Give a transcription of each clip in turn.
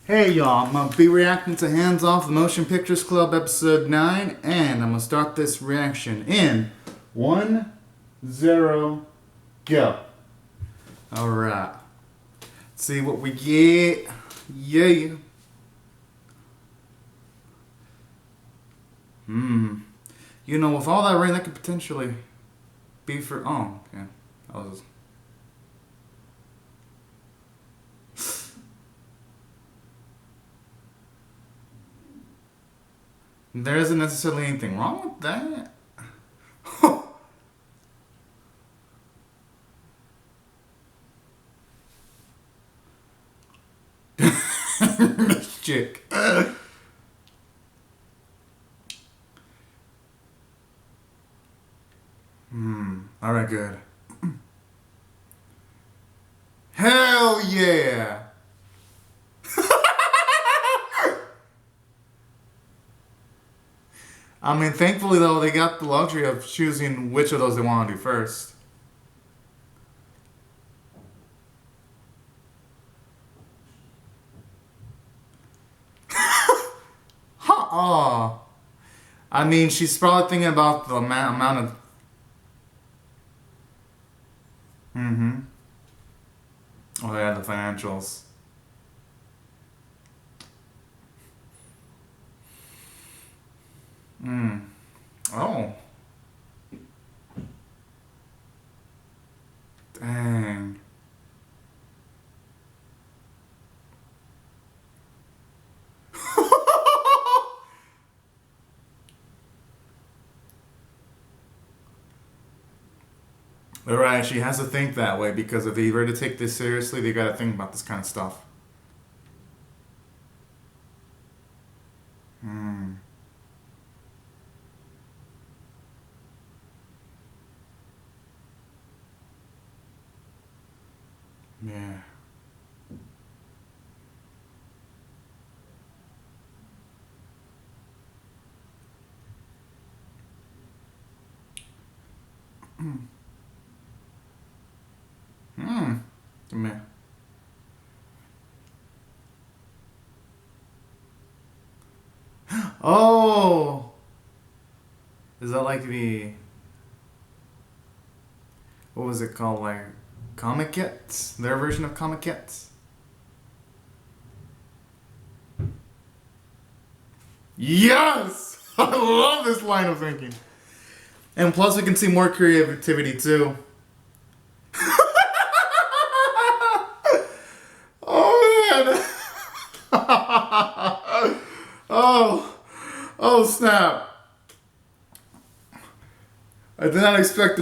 Hey y'all, I'm gonna be reacting to Hands Off the Motion Pictures Club episode 9, and I'm gonna start this reaction in 1, 0, go. Alright. See what we get. Yeah. You know, with all that rain, that could potentially be for. Oh, okay. I was. There isn't necessarily anything wrong with that. This chick. Alright, good. Hell yeah! I mean, thankfully though, they got the luxury of choosing which of those they want to do first. Huh? I mean, she's probably thinking about the amount of. Oh yeah, the financials. Oh. Dang. Right, she has to think that way because if they were to take this seriously, they gotta think about this kind of stuff. Yeah. Come here. Oh! Is that like the. What was it called? Like. Comic Kits? Their version of Comic Kits? Yes! I love this line of thinking. And plus, we can see more creativity too. Oh man! Oh snap! I did not expect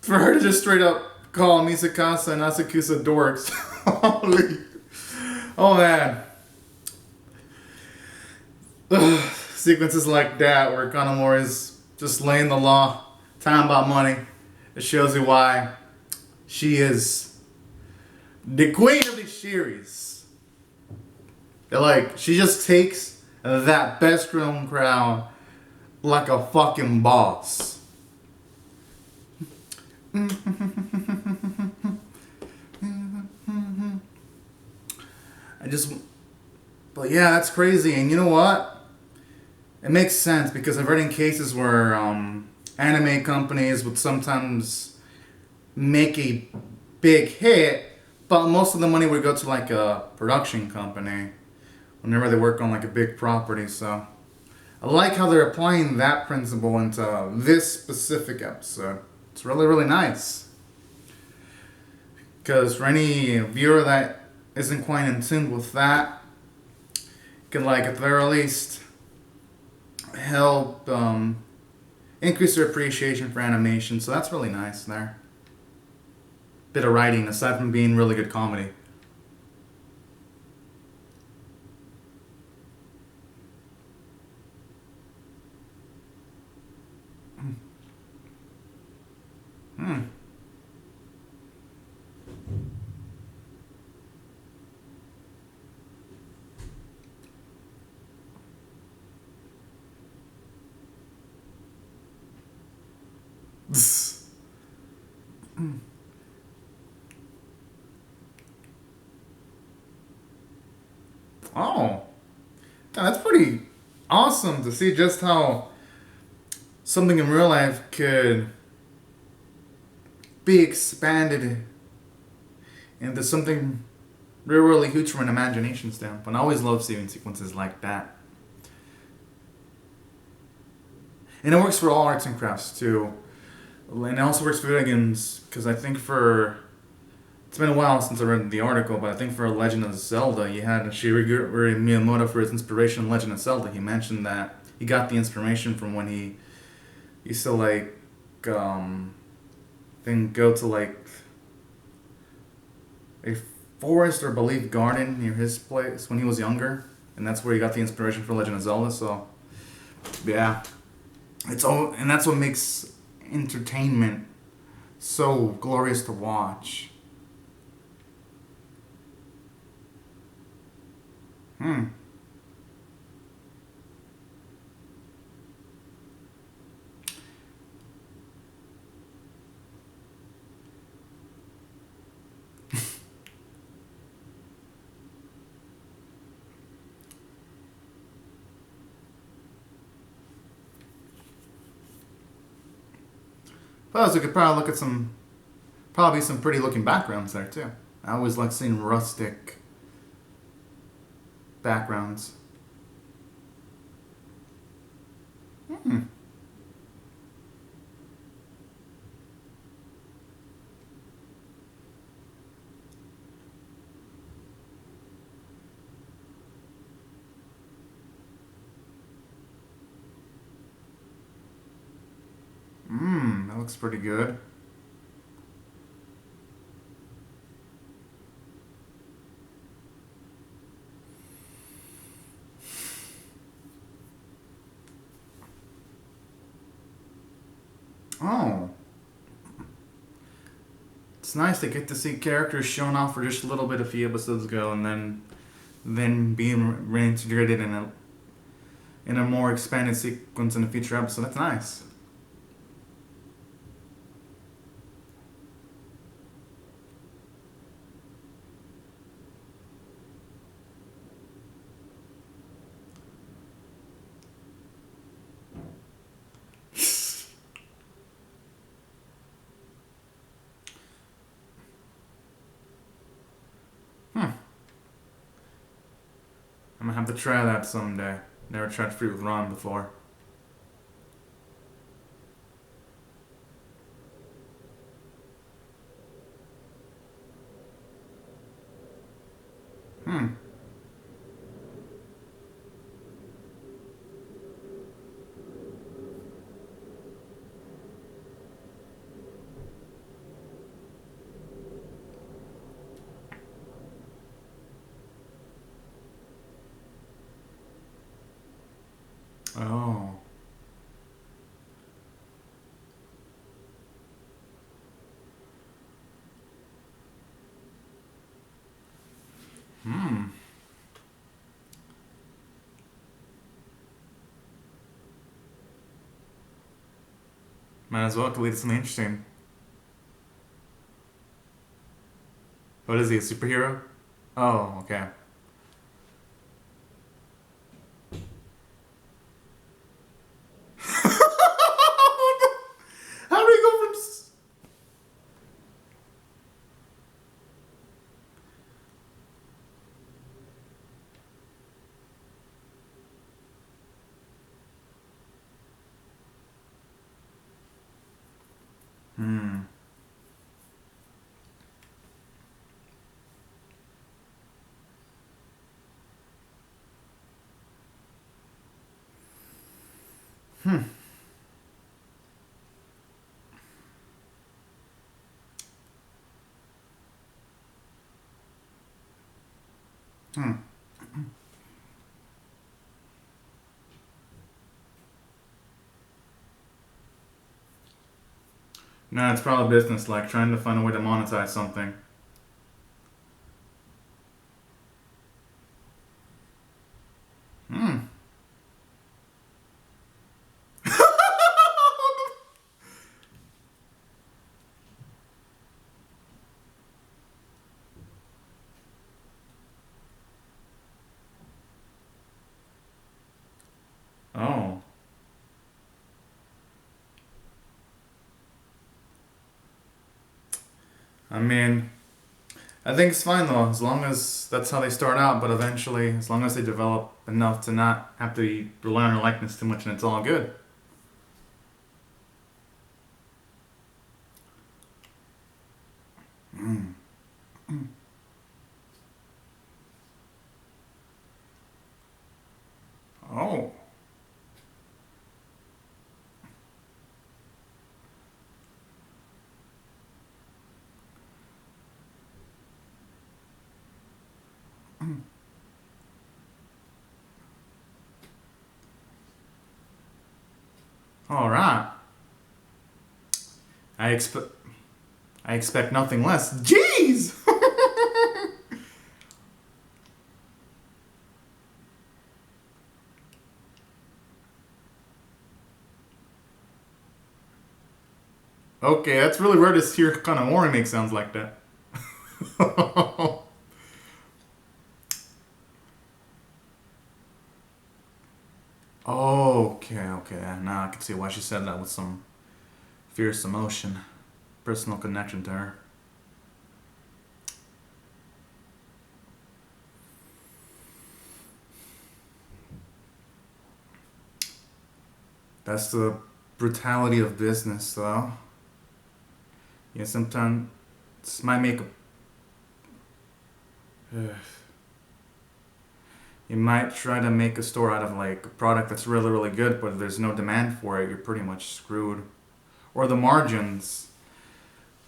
for her to just straight up call Misakasa and Asakusa dorks. Holy! Oh man! Sequences like that where Kanamori is just laying the law, talking about money. It shows you why she is the queen of the series. Like, she just takes that best grown crown like a fucking boss. But yeah, that's crazy. And you know what? It makes sense because I've read in cases where anime companies would sometimes make a big hit, but most of the money would go to like a production company whenever they work on like a big property. So I like how they're applying that principle into this specific episode. It's really, really nice. Because for any viewer that isn't quite in tune with that, can like at the very least help increase their appreciation for animation. So that's really nice there. Bit of writing aside from being really good comedy. Oh, that's pretty awesome to see just how something in real life could be expanded into something really huge from an imagination standpoint. I always love seeing sequences like that. And it works for all arts and crafts too. And it also works for video games, because I think for. It's been a while since I read the article, but I think for Legend of Zelda, you had Shigeru Miyamoto for his inspiration in Legend of Zelda. He mentioned that he got the inspiration from when he used to then go to a forest or I believe garden near his place when he was younger, and that's where he got the inspiration for Legend of Zelda. So, yeah, and that's what makes entertainment so glorious to watch. Hmm. Plus, we could probably look at probably some pretty looking backgrounds there too. I always like seeing rustic backgrounds. Hmm. That looks pretty good. Oh, it's nice to get to see characters shown off for just a little bit a few episodes ago, and then being reintegrated in a more expanded sequence in a future episode. That's nice. Hmm. I'm gonna have to try that someday. Never tried fruit with ramen before. Hmm. Oh. Hmm. Might as well to lead to something interesting. What is he, a superhero? Oh, okay. How do we go from? Hmm. Hmm. Hmm. No, it's probably business, like trying to find a way to monetize something. Hmm. I mean, I think it's fine though, as long as that's how they start out. But eventually, as long as they develop enough to not have to rely on their likeness too much, and it's all good. Oh, all right. I expect I expect nothing less. Jeez. Okay, that's really rare to hear kind of Ori make sounds like that. Okay, okay. Now I can see why she said that with some fierce emotion, personal connection to her. That's the brutality of business, though. Yeah, sometimes this might make a. You might try to make a store out of like a product that's really, really good, but if there's no demand for it, you're pretty much screwed. Or the margins.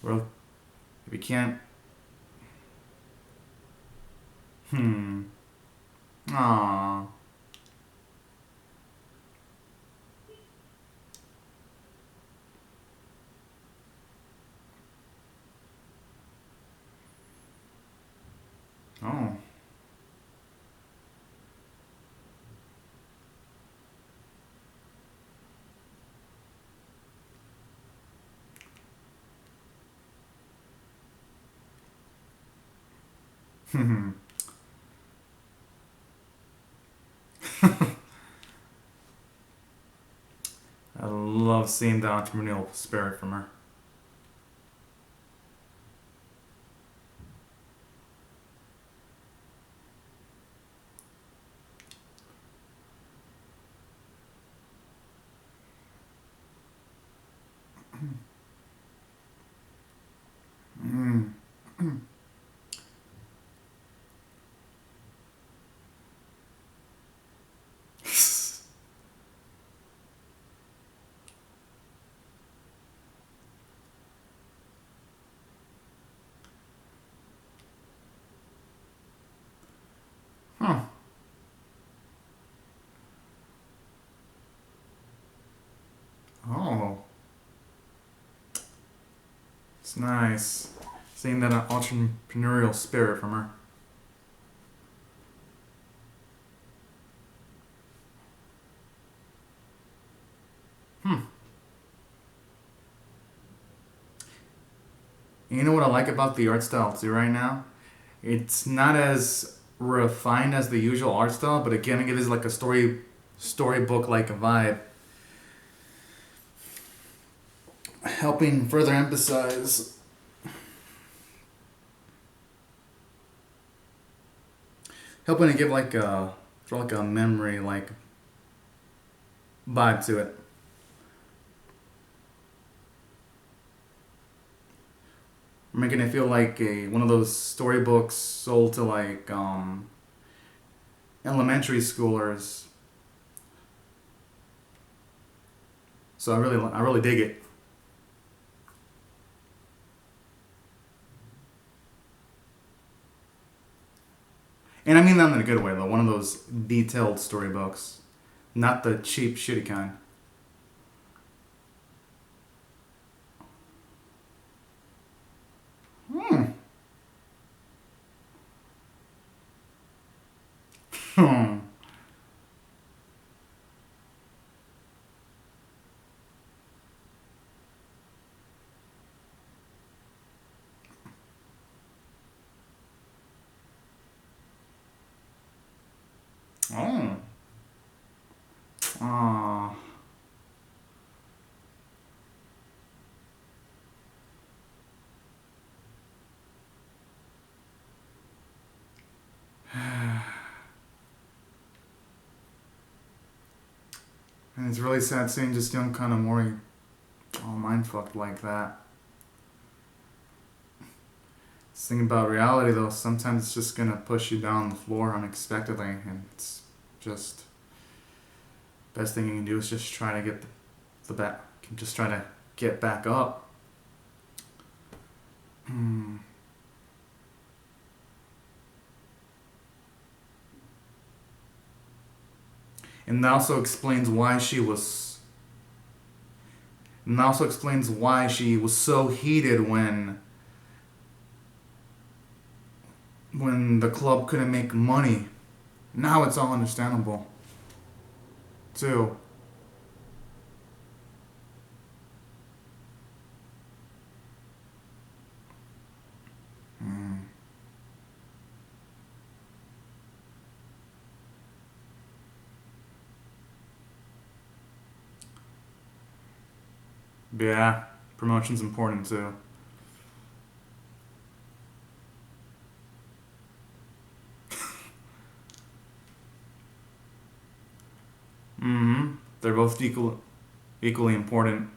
Well, if you can't. Hmm. Aww. Oh. Hmm. I love seeing the entrepreneurial spirit from her. Mm. Huh. Oh. It's nice. Seeing that entrepreneurial spirit from her. Hmm. You know what I like about the art style too right now? It's not as refined as the usual art style, but again, it is like a storybook like a vibe, helping further emphasize, helping to give like a throw like a memory like vibe to it, making it feel like a one of those storybooks sold to like elementary schoolers. So I really dig it. And I mean that in a good way, though. One of those detailed storybooks, not the cheap, shitty kind. Hmm. Hmm. Oh. Ah. And it's really sad seeing just young Kanamori all mind-fucked like that. This thing about reality, though, sometimes it's just gonna push you down the floor unexpectedly, and it's just... best thing you can do is just try to get the back... just try to get back up. And that also explains why she was... and that also explains why she was so heated when the club couldn't make money. Now it's all understandable, too. Yeah, promotion's important too. They're both equally important.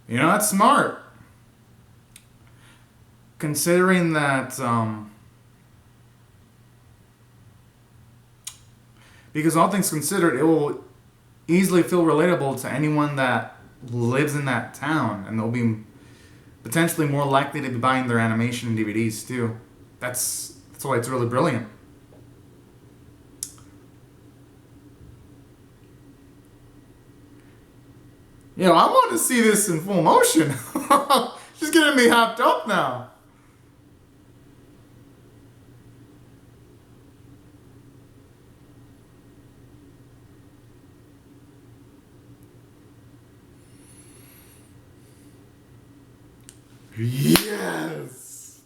You know, that's smart. Considering that, because all things considered, it will easily feel relatable to anyone that lives in that town, and they'll be potentially more likely to be buying their animation and DVDs too. That's why it's really brilliant. Yo, I want to see this in full motion. She's getting me hopped up now. Yes.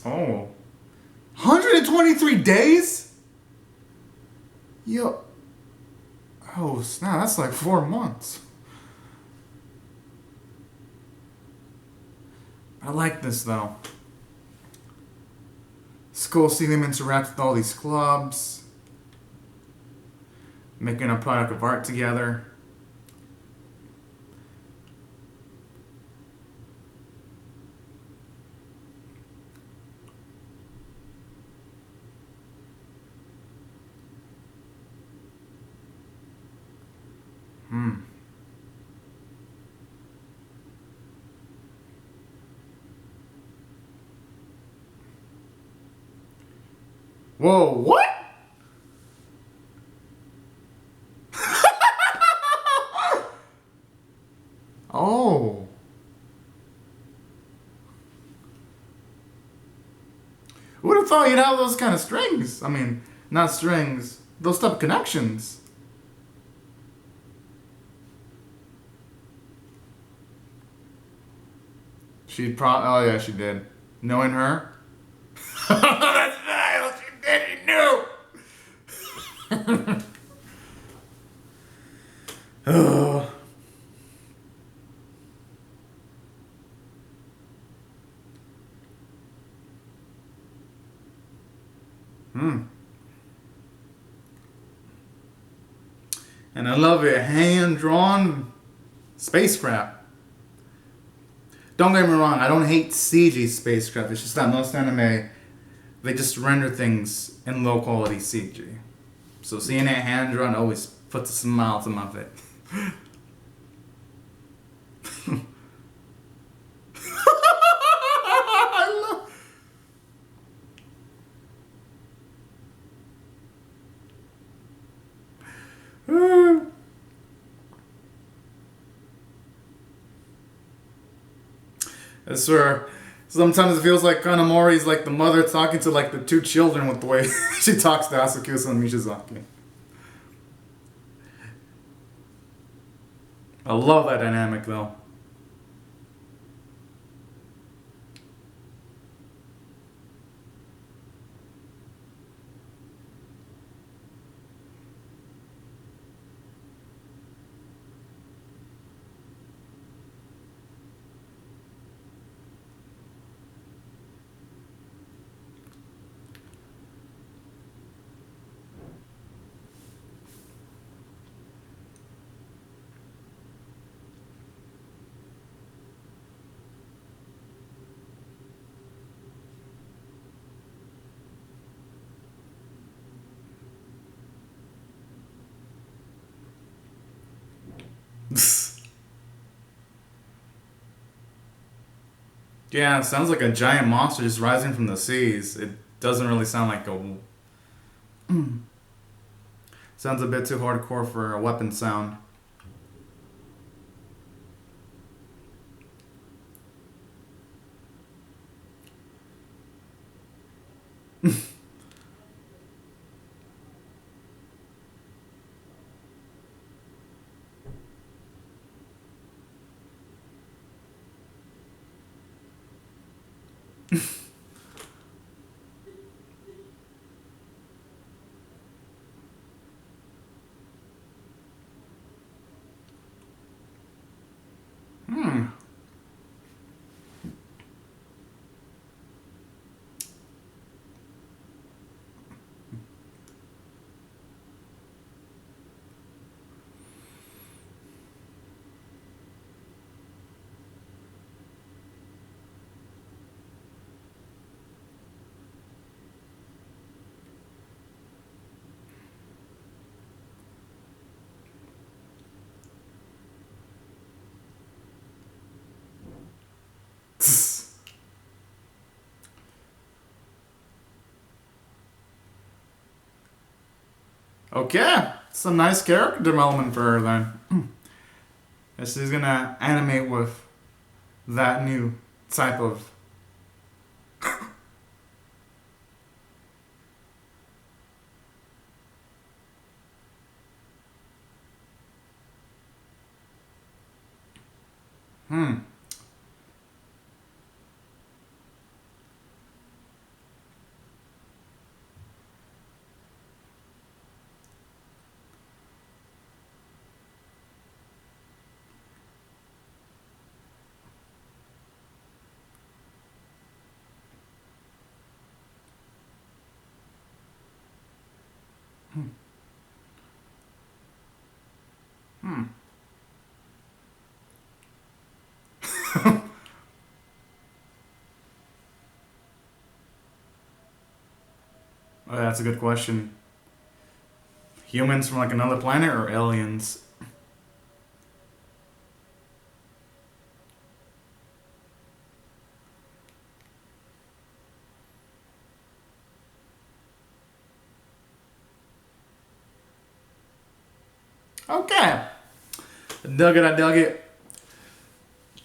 Oh. 123 days? Yo. Oh, snap. That's like 4 months. I like this, though. It's cool seeing them interact with all these clubs. Making a product of art together. Whoa, what? Oh. Who would have thought you'd have those kind of strings? I mean, not strings, those type of connections. Oh yeah, she did. Knowing her? That's nice, she did, she knew! Oh. And I love it, hand-drawn spacecraft. Don't get me wrong, I don't hate CG spacecraft. It's just that most anime, they just render things in low quality CG. So seeing it hand drawn always puts a smile to my face. I love. I swear, sometimes it feels like Kanamori's like the mother talking to like the two children with the way she talks to Asakusa and Mishizaki. I love that dynamic though. Yeah, it sounds like a giant monster just rising from the seas. It doesn't really sound like a. Sounds a bit too hardcore for a weapon sound. Hmm. Okay, some nice character development for her then. Guess she's gonna animate with that new type of. Hmm. Hmm. Oh, that's a good question. Humans from like another planet or aliens? Okay. Dug it, I dug it.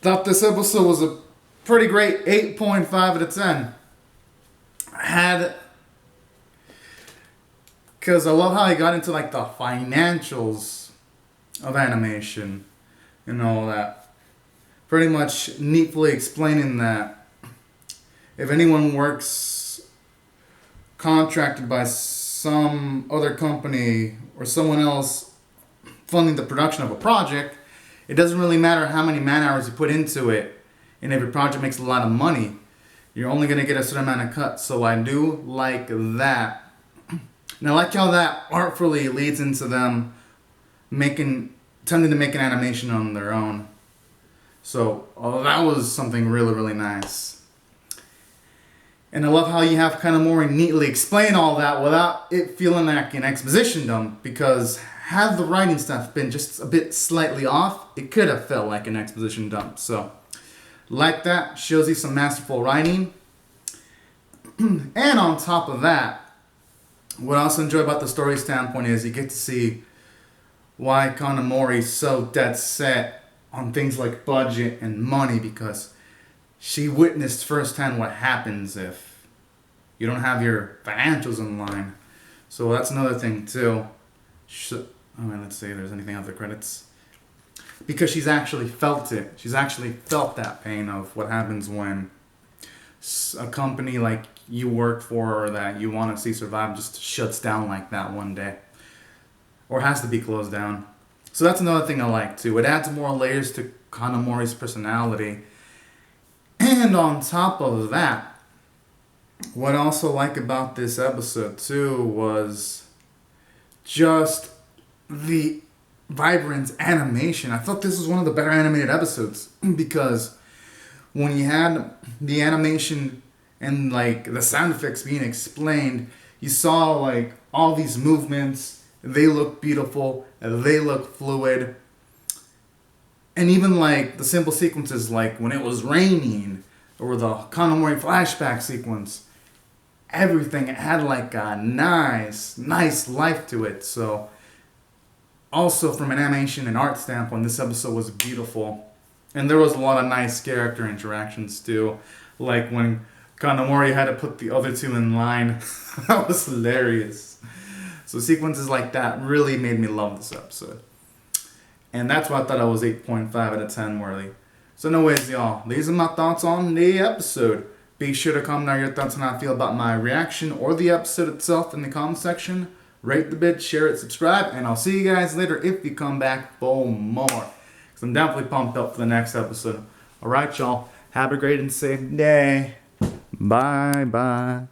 Thought this episode was a pretty great 8.5 out of 10. I had. Because I love how he got into like the financials of animation and all that. Pretty much neatly explaining that if anyone works contracted by some other company or someone else funding the production of a project, it doesn't really matter how many man hours you put into it. And if your project makes a lot of money, you're only going to get a certain amount of cut. So I do like that. And I like how that artfully leads into them tending to make an animation on their own. So that was something really, really nice. And I love how you have kind of more neatly explain all that without it feeling like an exposition dump. Because had the writing stuff been just a bit slightly off, it could have felt like an exposition dump. So, like that, shows you some masterful writing. And on top of that, what I also enjoy about the story standpoint is you get to see why Kanamori's so dead set on things like budget and money, because she witnessed firsthand what happens if you don't have your financials in line. So that's another thing too. Let's see if there's anything after credits. Because she's actually felt it. She's actually felt that pain of what happens when a company like you work for or that you want to see survive just shuts down like that one day. Or has to be closed down. So that's another thing I like too. It adds more layers to Kanamori's personality. And on top of that, what I also like about this episode too was just the vibrant animation. I thought this was one of the better animated episodes because when you had the animation and like the sound effects being explained, you saw like all these movements. They look beautiful. They look fluid. And even like the simple sequences, like when it was raining or the Kanamori flashback sequence. Everything had like a nice life to it. So also from an animation and art standpoint, this episode was beautiful. And there was a lot of nice character interactions too. Like when Kanamori had to put the other two in line. That was hilarious. So sequences like that really made me love this episode. And that's why I thought I was 8.5 out of 10 worthy. So anyways, y'all, these are my thoughts on the episode. Be sure to comment down your thoughts on how I feel about my reaction or the episode itself in the comment section. Rate the vid, share it, subscribe, and I'll see you guys later if you come back for more. Because I'm definitely pumped up for the next episode. Alright, y'all. Have a great and safe day. Bye.